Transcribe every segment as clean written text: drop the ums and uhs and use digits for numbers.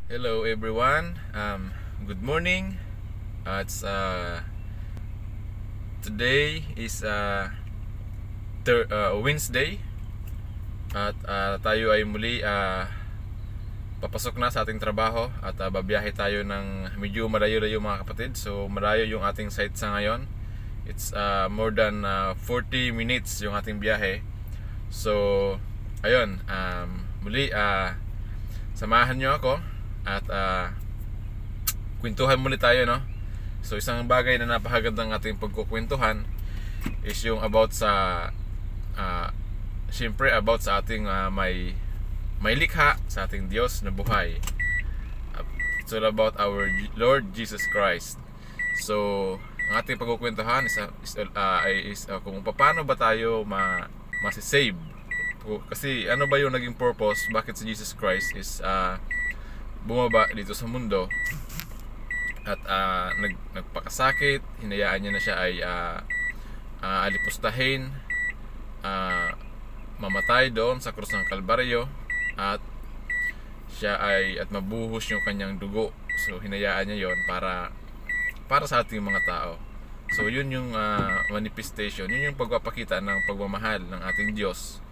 Hello everyone. Good morning. It's Today is Wednesday at tayo ay muli papasok na sa ating trabaho at babiyahe tayo ng medyo malayo-layo mga kapatid. So malayo yung ating site sa ngayon. It's more than 40 minutes yung ating biyahe. So ayun, muli samahan nyo ako at kwentuhan muli tayo, no? So isang bagay na napakagandang ating pagkukwentuhan is yung about sa siyempre about sa ating may likha sa ating Diyos na buhay. It's all about our Lord Jesus Christ. So ang ating pagkukwentuhan is kung paano ba tayo masisave. Kasi ano ba yung naging purpose bakit si Jesus Christ is bumaba dito sa mundo at nagpakasakit, hinayaan niya na siya ay alipustahin, mamatay doon sa krus ng Kalbaryo at siya ay mabuhos yung kanyang dugo. So hinayaan niya yon para sa ating mga tao. So yun yung manifestation, yun yung pagpapakita ng pagmamahal ng ating Diyos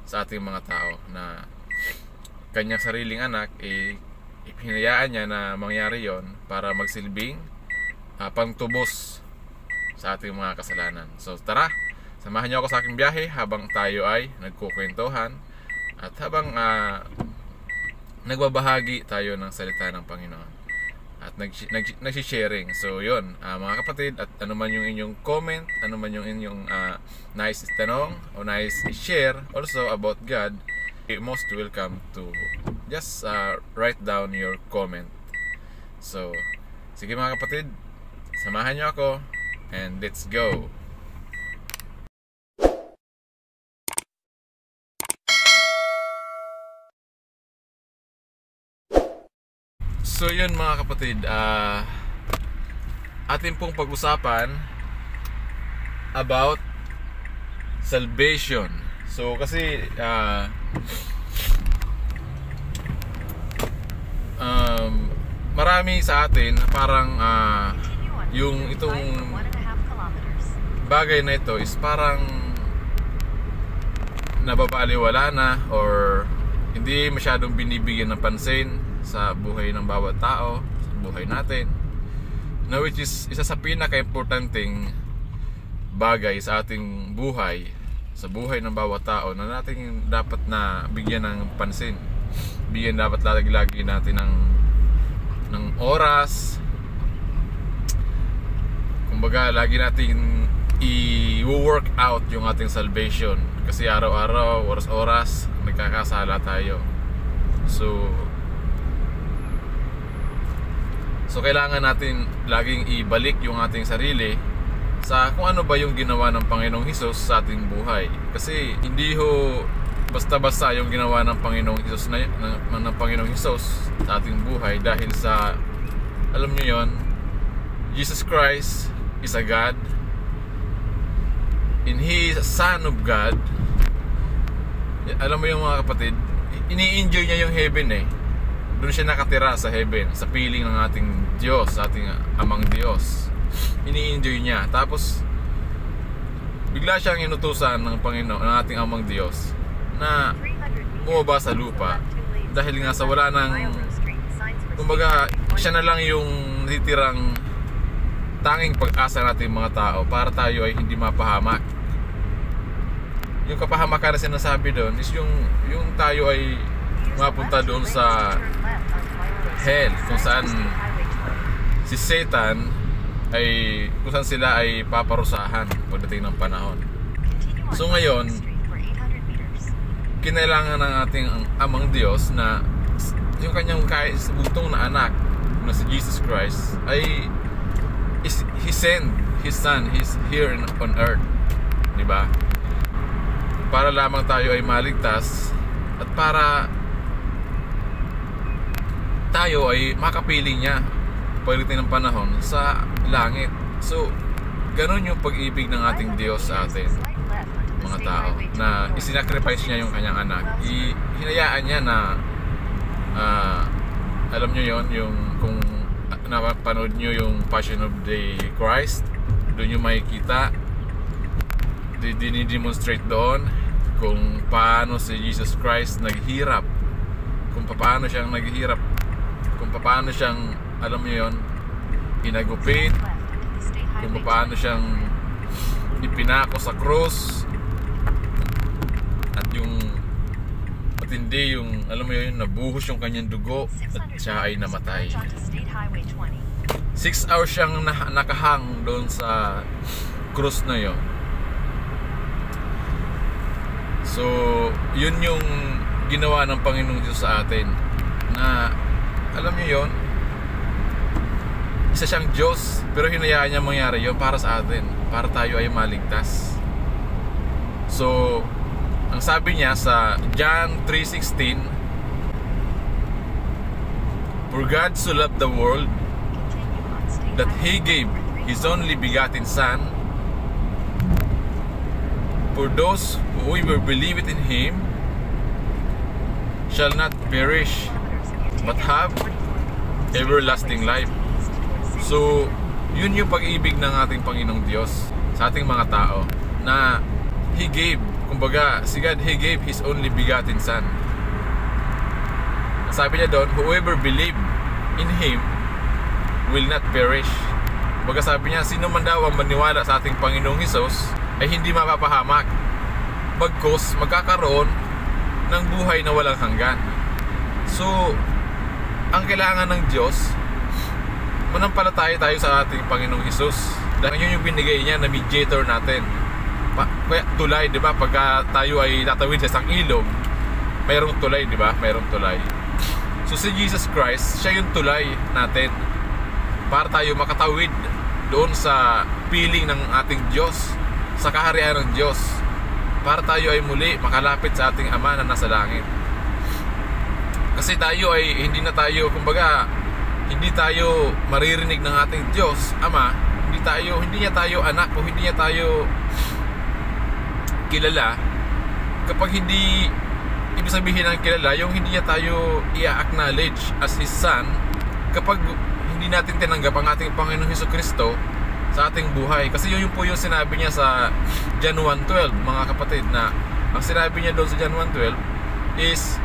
sa ating mga tao, na kanyang sariling anak hinayaan niya na mangyari yon para magsilbing pangtubos sa ating mga kasalanan. So tara, samahan niyo ako sa aking biyahe habang tayo ay nagkukwentuhan at habang nagbabahagi tayo ng salita ng Panginoon at nagsisharing. So yun, mga kapatid, at ano man yung inyong comment, ano man yung inyong nice tanong o nice share also about God, you're most welcome to just write down your comment. So sige mga kapatid, samahan nyo ako and let's go. So yun mga kapatid, atin pong pag-usapan about salvation. So kasi marami sa atin parang yung itong bagay na ito is parang nababaliwala na or hindi masyadong binibigyan ng pansin sa buhay ng bawat tao, sa buhay natin, na which is isa sa pinaka-importanting bagay sa ating buhay, sa buhay ng bawat tao, na natin dapat na bigyan ng pansin, bigyan dapat lagi natin ng oras. Kumbaga lagi natin i-work out yung ating salvation, kasi araw-araw, oras-oras nagkakasala tayo. So kailangan natin laging ibalik yung ating sarili sa kung ano ba yung ginawa ng Panginoong Hesus sa ating buhay. Kasi hindi ho basta-basta yung ginawa ng Panginoong Hesus ng Panginoong Hesus sa ating buhay, dahil sa, alam niyo yon, Jesus Christ is a God and He is a Son of God. Alam mo yung mga kapatid, ini-enjoy niya yung heaven eh. Doon siya nakatira sa heaven, sa piling ng ating Diyos, sa ating Amang Diyos. Ini-enjoy niya. Tapos bigla siyang inutusan ng Panginoon, ng ating Amang Diyos, na bumaba sa lupa, dahil nga sa wala ng, kumbaga siya na lang yung natitirang tanging pag-asa natin mga tao para tayo ay hindi mapahamak. Yung kapahamakan na sinasabi doon is yung tayo ay mapunta doon sa hell, kung saan si Satan ay, kung saan sila ay paparusahan pagdating ng panahon. So ngayon, kinailangan ng ating Amang Diyos na yung kanyang bugtong na anak na si Jesus Christ ay He sent His Son, He's here on earth, diba? Para lamang tayo ay maligtas at para tayo ay makapiling niya pagdating ng panahon sa langit. So ganun yung pag-ibig ng ating Diyos sa atin, mga tao, na isinacrifice niya yung kanyang anak. Hinayaan niya na alam nyo yon, yung kung napanood nyo yung Passion of the Christ, doon nyo makikita, dinidemonstrate doon kung paano si Jesus Christ naghihirap, kung paano siyang naghihirap, kung paano siyang, alam nyo yon, inagupit, kung paano siyang ipinako sa krus, at yung matindi yung, alam mo yun, nabuhos yung kanyang dugo at siya ay namatay. 6 hours siyang nakahang doon sa krus na yon. So yun yung ginawa ng Panginoong Diyos sa atin, na alam niyo yon, isa siyang Diyos pero hinayaan niya mangyari yon para sa atin, para tayo ay maligtas. So ang sabi niya sa John 3:16, "For God so loved the world that He gave His only begotten Son, for those who will believe it in Him shall not perish but have everlasting life." So yun yung pag-ibig ng ating Panginoong Diyos sa ating mga tao, na He gave, kumbaga si God, He gave His only begotten Son. Sabi niya doon, whoever believe in Him will not perish. Kumbaga sabi niya, sino man daw ang maniwala sa ating Panginoong Hesus ay hindi mapapahamak, bagkus magkakaroon ng buhay na walang hanggan. So ang kailangan ng Diyos, manampalataya tayo sa ating Panginoong Hesus, dahil yun yung binigay niya na mediator natin. Kaya tulay, di ba? Pagka tayo ay tatawid sa isang ilog, mayroong tulay, di ba? Mayroong tulay. So si Jesus Christ, siya yung tulay natin para tayo makatawid doon sa piling ng ating Diyos, sa kaharian ng Diyos, para tayo ay muli makalapit sa ating Ama na nasa langit. Kasi tayo ay hindi na tayo, kumbaga, hindi tayo maririnig ng ating Diyos Ama, hindi niya tayo anak, o hindi niya tayo kilala kapag hindi, ibig sabihin ng kilala, yung hindi niya tayo i-acknowledge as His Son, kapag hindi natin tinanggap ang ating Panginoong Hesukristo sa ating buhay. Kasi yun po yung sinabi niya sa John 1:12, mga kapatid, na ang sinabi niya doon sa John 1:12 is,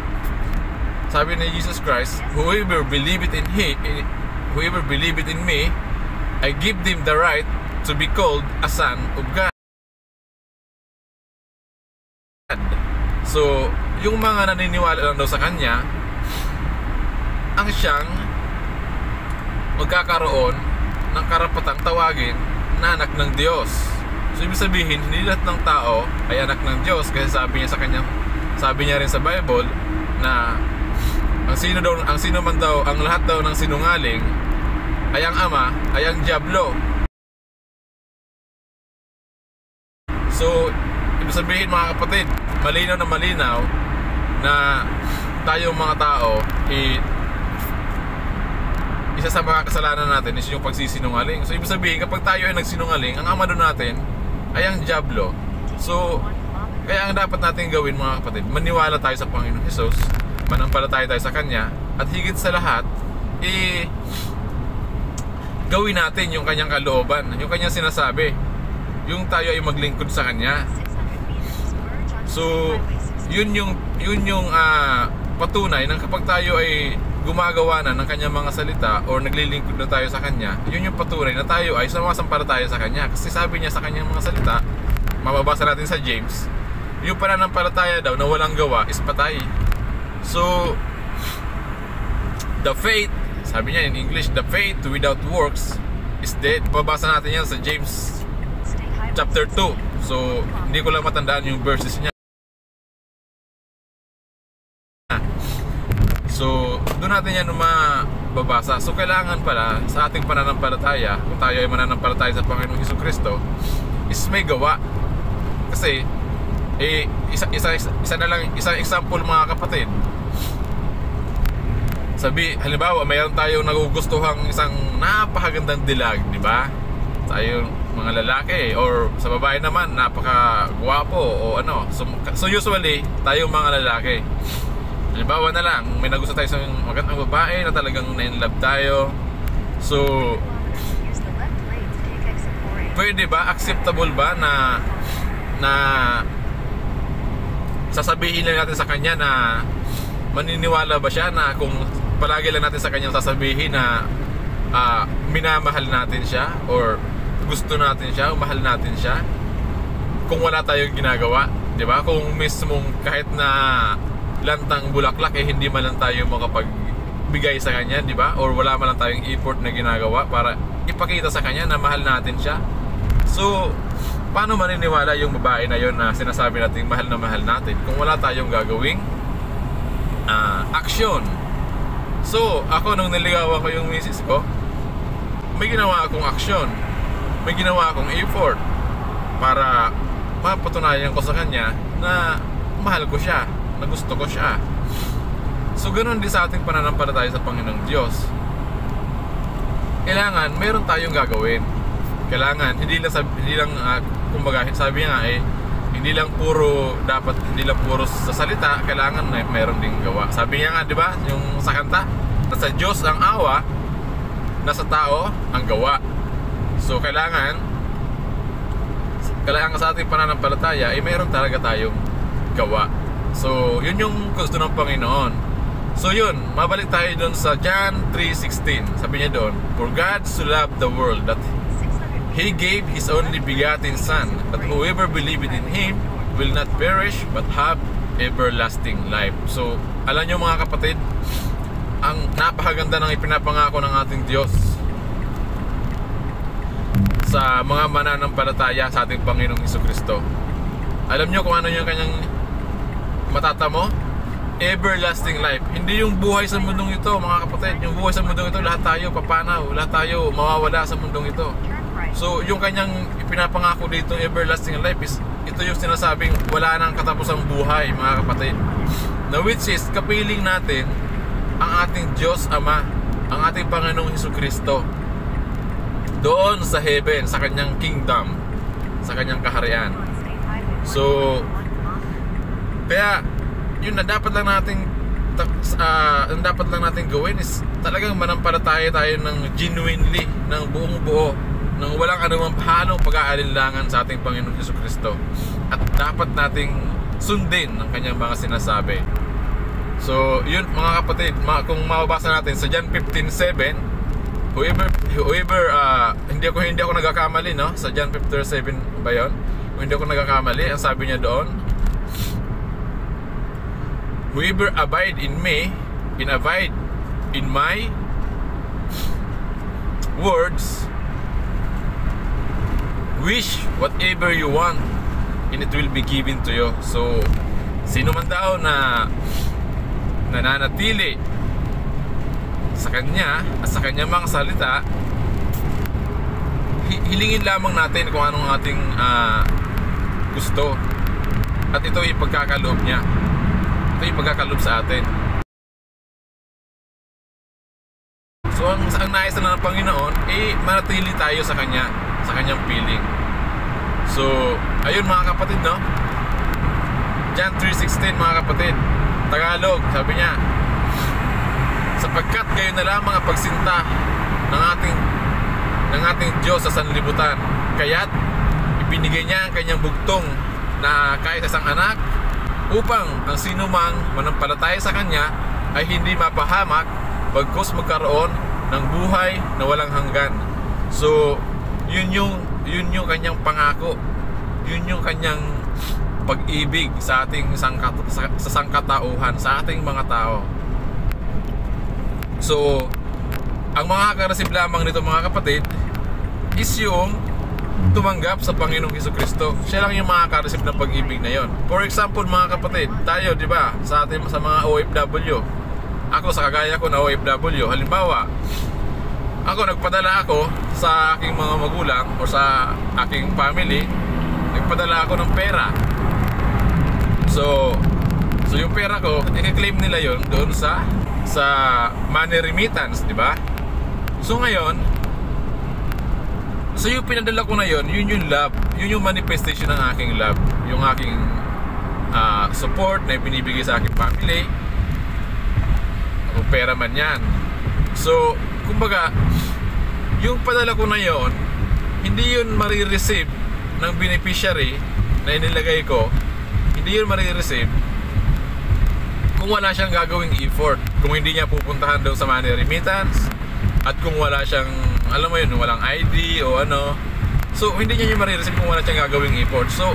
sabi ni Jesus Christ, whoever believe it in me, I give them the right to be called a son of God. So yung mga naniniwala lang daw sa Kanya, ang siyang magkakaroon ng karapatang tawagin na anak ng Diyos. So ibig sabihin, hindi lahat ng tao ay anak ng Diyos, kasi sabi niya sa Kanya, sabi niya rin sa Bible na ang sino man daw, ang lahat daw ng sinungaling ay ang ama, ay ang diablo. So ibig sabihin, mga kapatid, malinaw na tayong mga tao, isa sa mga kasalanan natin is yung pagsisinungaling. So ibig sabihin, kapag tayo ay nagsinungaling, ang ama doon natin ay ang diablo. So kaya ang dapat natin gawin, mga kapatid, maniwala tayo sa Panginoon Hesus, manampalataya tayo sa Kanya, at higit sa lahat, gawin natin yung Kanyang kalooban, yung Kanyang sinasabi, yung tayo ay maglingkod sa Kanya. So yun yung patunay ng kapag tayo ay gumagawa na ng Kanyang mga salita o naglilingkod na tayo sa Kanya, yun yung patunay na tayo ay sumasampalataya sa Kanya. Kasi sabi niya sa Kanyang mga salita, mababasa natin sa James, yung pananampalataya daw na walang gawa is patay. So the faith, sabi niya in English, the faith without works is dead. Mababasa natin yan sa James chapter 2. So hindi ko lang matandaan yung verses niya. So doon natin yan mababasa. So kailangan pala sa ating pananampalataya, kung tayo ay mananampalataya sa Panginoong Hesukristo, is may gawa. Kasi isang example, mga kapatid. Halimbawa, mayroon tayong nagugustuhang isang napakagandang dilag, di ba? Tayo mga lalaki, or sa babae naman, napakagwapo o ano. So usually, tayong mga lalaki, Halimbawa na lang, may nagusto tayo sa magandang babae na talagang na-in-love tayo. So, pwede ba, acceptable ba na sasabihin lang natin sa kanya na maniniwala ba siya na kung palagi lang natin sa kanya sasabihin na minamahal natin siya or gusto natin siya o mahal natin siya kung wala tayong ginagawa, di ba? Kung mismong kahit na lantang bulaklak hindi man lang tayo makapagbigay sa kanya, di ba? Or wala man lang tayong effort na ginagawa para ipakita sa kanya na mahal natin siya. So, paano maniniwala yung babae na yon na sinasabi natin mahal na mahal natin kung wala tayong gagawing action? So, ako nung niligawan ko yung misis ko, may ginawa akong action, may ginawa akong effort para mapatunayan ko sa kanya na mahal ko siya, na gusto ko siya. So, ganoon din sa ating pananampalataya sa Panginoong Diyos. Kailangan meron tayong gagawin. Kailangan hindi lang kumbaga sabi nga hindi lang puro sa salita, kailangan mayroon ding gawa. Sabi niya nga, 'di ba, yung sa kanta, nasa Diyos ang awa, nasa tao ang gawa. So kailangan sa ating pananampalataya mayroon talaga tayong gawa. So yun yung gusto ng Panginoon. So yun, mabalik tayo doon sa John 3:16. Sabi niya doon, "For God so loved the world that He gave His only begotten Son, that whoever believed in Him will not perish but have everlasting life." So, alam nyo mga kapatid, ang napakaganda ng ipinapangako ng ating Diyos sa mga mananampalataya sa ating Panginoong Jesucristo. Alam nyo kung ano yung kanyang matatamo? Everlasting life. Hindi yung buhay sa mundong ito, mga kapatid. Yung buhay sa mundong ito, lahat tayo papanaw, lahat tayo mawawala sa mundong ito. So, yung kanyang ipinapangako dito, everlasting life, is ito yung sinasabing wala nang katapusang buhay, mga kapatid. Na which is, kapiling natin ang ating Diyos Ama, ang ating Panginoong Jesucristo, doon sa heaven, sa kanyang kingdom, sa kanyang kaharian. So, kaya, yun na dapat lang natin gawin is talagang manampalataya tayo ng genuinely, ng buong buo, nang walang anumang halong pag-aalinlangan sa ating Panginoon Jesucristo. At dapat nating sundin ang kanyang mga sinasabi. So, yun mga kapatid, kung mababasa natin sa John 15:7, whoever hindi ako nagkakamali, no? Sa John 15:7 ba yun? Kung hindi ako nagkakamali, ang sabi niya doon, "Whoever abide in me, and abide in my words, wish whatever you want, and it will be given to you." So, sino man daw na nananatili sa kanya at sa kanyang mga salita, hilingin lamang natin kung anong ating gusto, at ito ipagkakaloob niya. Ito ipagkakaloob sa atin. So ang nais na ng Panginoon manatili tayo sa kanya, sa kanyang piling. So ayun mga kapatid, no? John 3:16 mga kapatid, Tagalog, sabi niya, "Sapagkat gayon na lamang ang pagsinta ng ating Diyos sa sanlibutan, kaya't ibinigay niya ang kanyang bugtong na kahit isang anak, upang ang sino mang manampalataya sa kanya ay hindi mapahamak, bagkus magkaroon ng buhay na walang hanggan." So yun yung kanyang pangako, yun yung kanyang pag-ibig sa ating sa sangkatauhan, sa ating mga tao. So ang mga kakarasib lamang nito mga kapatid is yung tumanggap sa Panginoong Jesucristo. Siya lang yung makakareceive ng pag-ibig na yon. For example mga kapatid, tayo, di ba, sa mga OFW, ako sa kagaya ko na OFW, halimbawa, nagpadala ako sa aking mga magulang o sa aking family, nagpadala ako ng pera. So yung pera ko, i-claim nila yon doon sa money remittance, di ba? So ngayon, so yung pinadala ko na yon, yun yung love, yun yung manifestation ng aking love, yung aking support na binibigay sa aking family, kung pera man yan. So kumbaga yung padala ko na yon, hindi yun marireceive ng beneficiary na inilagay ko, hindi yun marireceive kung wala siyang gagawing effort, kung hindi niya pupuntahan doon sa money remittance, at kung wala siyang, alam mo yun, walang ID o ano. So hindi niya yung marireceive kung wala siyang gagawing effort. So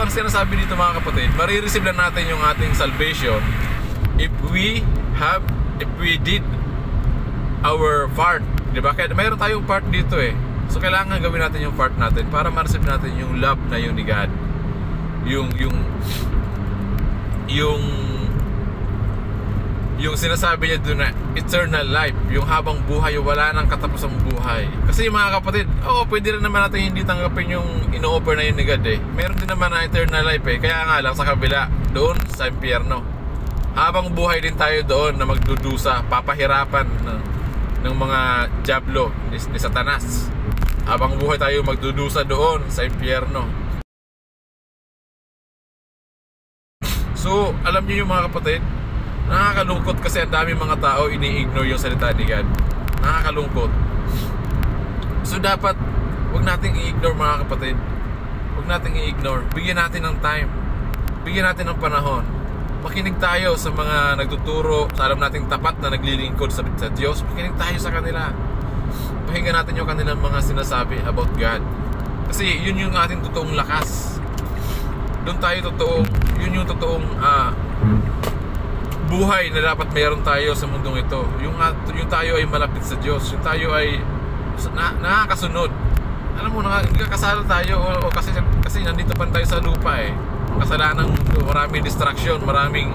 ang sinasabi dito mga kapatid, marireceive lang natin yung ating salvation if we did our part, di ba? Kaya mayroon tayong part dito eh. So kailangan gawin natin yung part natin para ma-receive natin yung love na yun ni God, yung sinasabi niya doon na eternal life, yung habang buhay, yung wala nang katapusang buhay. Kasi mga kapatid, pwede rin naman natin hindi tanggapin yung ino-offer na yun ni God eh. Meron din naman na eternal life eh. Kaya nga lang sa kabila, doon sa impyerno, habang buhay din tayo doon na magdudusa, papahirapan ng mga diablo ni Satanas. Habang buhay tayo magdudusa doon sa impyerno. So alam niyo yung mga kapatid, nakakalungkot kasi ang dami mga tao ini-ignore yung salita ni God. Nakakalungkot. So dapat wag nating i-ignore mga kapatid. Wag nating i-ignore. Bigyan natin ng time. Bigyan natin ng panahon. Makinig tayo sa mga nagtuturo, sa alam nating tapat na naglilingkod sa Diyos. Makinig tayo sa kanila. Pakinggan natin yung kanilang mga sinasabi about God. Kasi yun yung ating totoong lakas. Doon tayo totoong, yun yung totoong buhay na dapat meron tayo sa mundong ito. Yung tayo ay malapit sa Diyos. Yung tayo ay nakakasunod. Alam mo, nagkakasala tayo o kasi nandito pa tayo sa lupa eh. Kasalanan, maraming distraction, maraming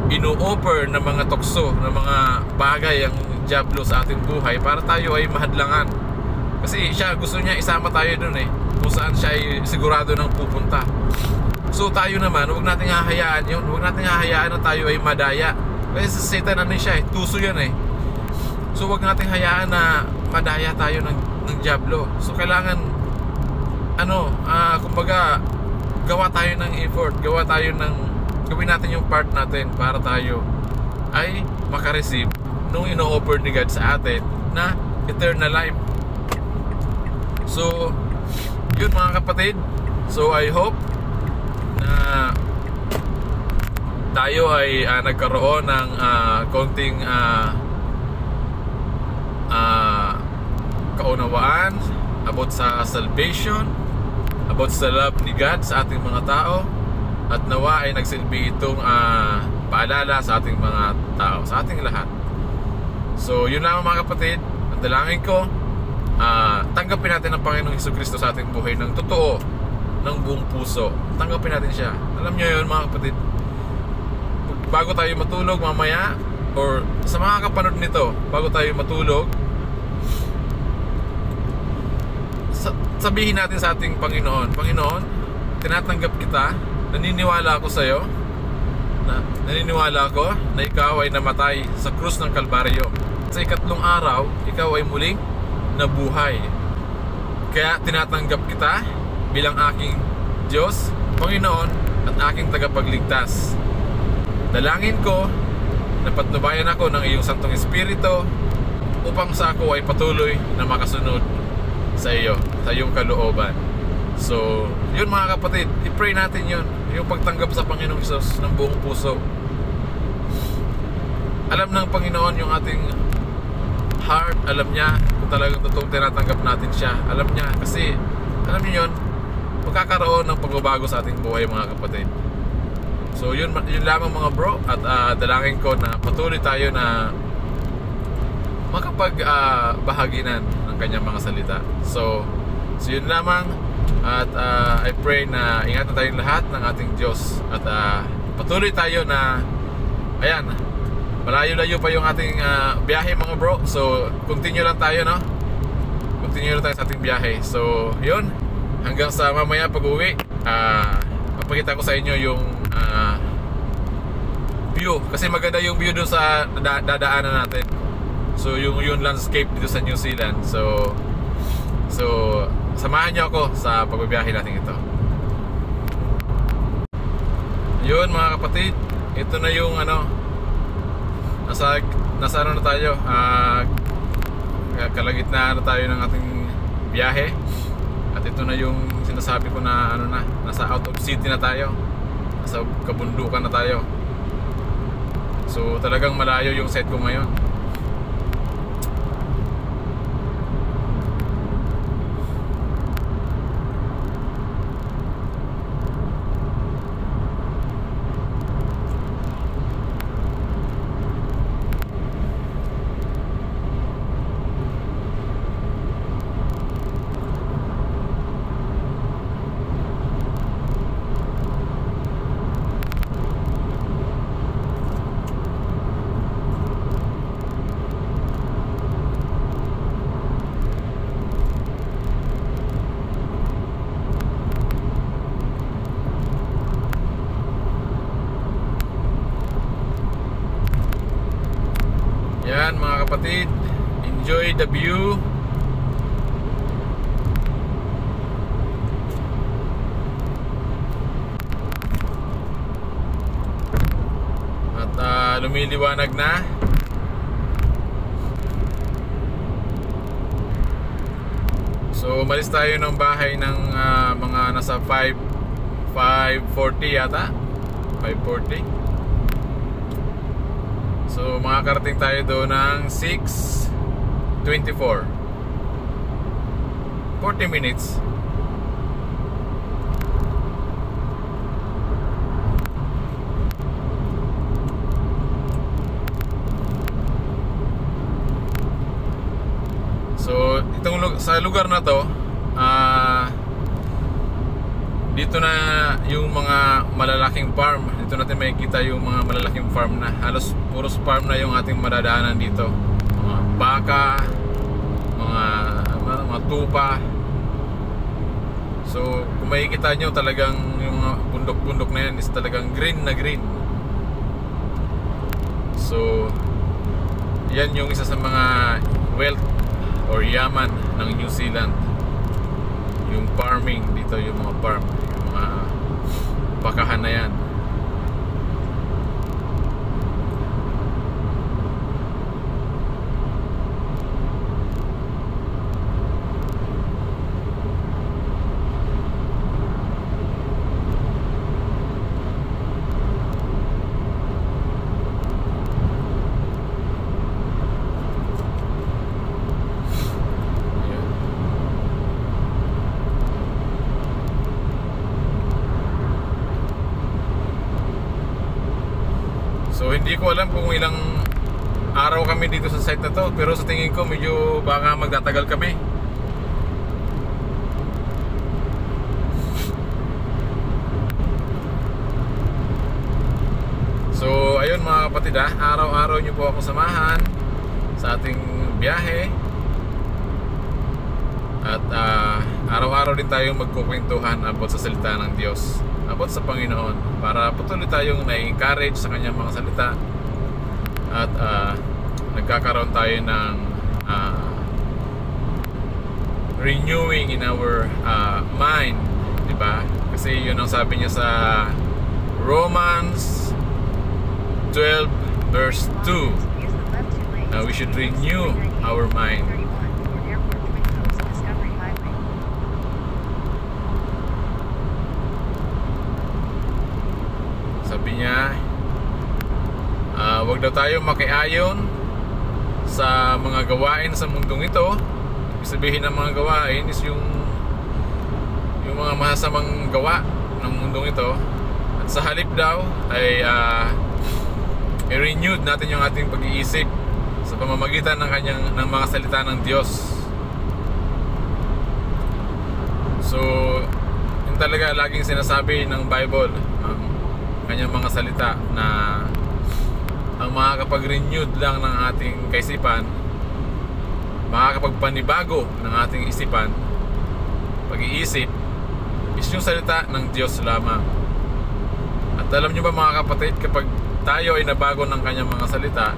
ino-offer na mga tukso, na mga bagay ang diablo sa ating buhay para tayo ay mahadlangan. Kasi siya, gusto niya isama tayo dun eh, kung saan siya ay sigurado nang pupunta. So tayo naman, huwag nating hahayaan yun. Huwag nating hahayaan na tayo ay madaya. Kasi sa Satan ano siya eh, tuso yan eh. So huwag nating hayaan na madaya tayo ng diablo. So kailangan kumbaga gawa tayo ng effort, gawin natin yung part natin para tayo ay makareceive nung ino-offer ni God sa atin na eternal life. So yun mga kapatid. So I hope na tayo ay nagkaroon ng konting kaunawaan about sa salvation, about sa love ni God sa ating mga tao, at nawa ay nagsilbi itong paalala sa ating mga tao, sa ating lahat. So yun lang mga kapatid, ang dalangin ko, tanggapin natin ang Panginoong Jesucristo sa ating buhay ng totoo, ng buong puso. Tanggapin natin siya. Alam niyo yun mga kapatid, bago tayo matulog mamaya, or sa mga kapanood nito, bago tayo matulog, sabihin natin sa ating Panginoon, Panginoon, tinatanggap kita, naniniwala ako sa iyo, naniniwala ako na ikaw ay namatay sa krus ng Kalbaryo. Sa ikatlong araw, ikaw ay muling nabuhay. Kaya tinatanggap kita bilang aking Diyos, Panginoon, at aking tagapagligtas. Dalangin ko na patnubayan ako ng iyong Santong Espiritu upang sa ako ay patuloy na makasunod sa iyo, sa iyong kalooban. So, yun mga kapatid, i-pray natin yun, yung pagtanggap sa Panginoong Hesus ng buong puso. Alam ng Panginoon yung ating heart, alam niya kung talagang totoong tinatanggap natin siya. Alam niya, kasi alam niyo yun, magkakaroon ng pagbabago sa ating buhay mga kapatid. So yun lamang mga bro, at dalangin ko na patuloy tayo na makapagbahaginan ng kanyang mga salita. So yun lamang, at I pray na ingatan tayong lahat ng ating Diyos, at patuloy tayo na ayan, malayo-layo pa yung ating biyahe mga bro. So continue lang tayo, no? Continue lang tayo sa ating biyahe. So yun, hanggang sa mamaya pag-uwi, papakita ko sa inyo yung view, kasi maganda yung view doon sa dadaanan natin. So yung landscape dito sa New Zealand. So samahan niyo ako sa pagbibiyahe natin ito. Yun mga kapatid, ito na yung nasa ano na tayo, kalagitnaan na tayo ng ating biyahe. At ito na yung sinasabi ko na ano na, nasa out of city na tayo, nasa kabundukan na tayo. So talagang malayo yung set ko ngayon. Yan mga kapatid, enjoy the view. At lumiliwanag na. So umalis tayo ng bahay ng mga nasa 5:40 yata, 5:40. So makakarating tayo doon ng 6:24, 40 minutes. So sa lugar na to, dito na yung mga malalaking farm. Dito natin makikita yung mga malalaking farm na. Halos puros farm na yung ating madadaanan dito. Mga baka, mga tupa. So kung makikita nyo, talagang yung mga bundok-bundok na yan is talagang green na green. So yan yung isa sa mga wealth or yaman ng New Zealand, yung farming dito, yung mga farm, yung mga bakahan na yan. So hindi ko alam kung ilang araw kami dito sa site na to, pero sa tingin ko medyo baka magtatagal kami. So ayun mga kapatid, araw-araw nyo po ako samahan sa ating biyahe. At araw-araw din tayong magkukwentuhan about sa salita ng Diyos, about sa Panginoon, para patuloy tayong na-encourage sa kanyang mga salita. At nagkakaroon tayo ng renewing in our mind, diba? Kasi yun ang sabi niya sa Romans 12 verse 2, we should renew our mind. Sabi niya, wag daw tayo makiayon sa mga gawain sa mundong ito. Ibig sabihin ng mga gawain is yung mga masasamang gawa ng mundong ito. At sa halip daw ay i-renewed natin yung ating pag-iisip sa pamamagitan ng mga salita ng Diyos. So yun talaga laging sinasabi ng Bible, kanyang mga salita, na ang makakapag-renewed lang ng ating kaisipan, makakapagpanibago ng ating isipan, pag-iisip, is yung salita ng Diyos lamang. At alam nyo ba mga kapatid, kapag tayo ay nabago ng kanyang mga salita,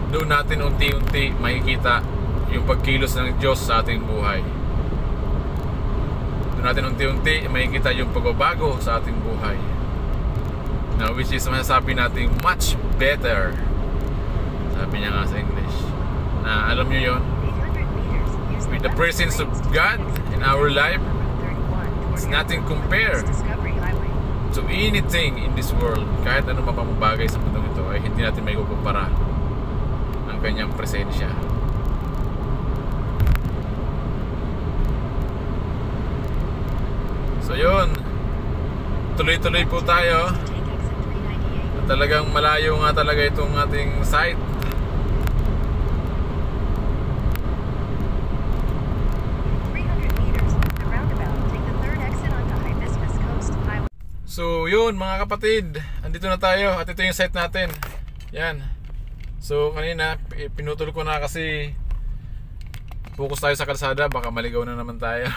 doon natin unti-unti makikita yung pagkilos ng Diyos sa ating buhay. Natin unti-unti makikita yung pagbabago sa ating buhay. na which is masasabi natin much better. Sabi niya nga sa English na alam niyo yon, with the presence of God in our life, it's nothing compared to anything in this world. Kahit ano pa pang bagay sa mundong ito ay hindi natin may kukumpara ang kanyang presensya. So yun, tuloy-tuloy po tayo. At talagang malayo nga talaga itong ating site. So yun mga kapatid, andito na tayo at ito yung site natin. Yan. So kanina pinutol ko na kasi focus tayo sa kalsada, baka maligaw na naman tayo.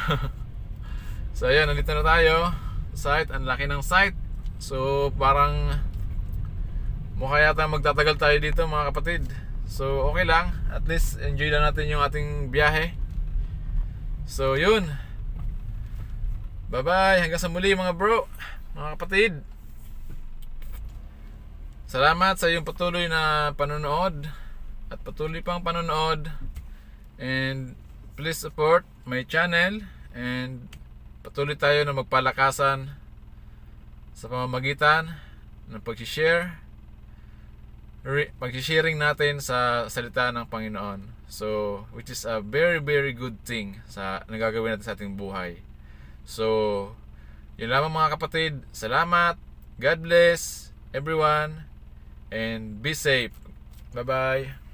So ayan, nandito na tayo site, ang laki ng site. So parang mukha yata magtatagal tayo dito mga kapatid. So okay lang, at least enjoy lang natin yung ating biyahe. So yun, bye bye, hanggang sa muli mga bro, mga kapatid. Salamat sa iyong patuloy na panonood at patuloy pang panonood. And please support my channel and patuloy tayo na magpalakasan sa pamamagitan ng pag-sharing natin sa salita ng Panginoon. So, which is a very very good thing sa nagagawin natin sa ating buhay. So, yun lamang mga kapatid. Salamat. God bless everyone and be safe. Bye bye.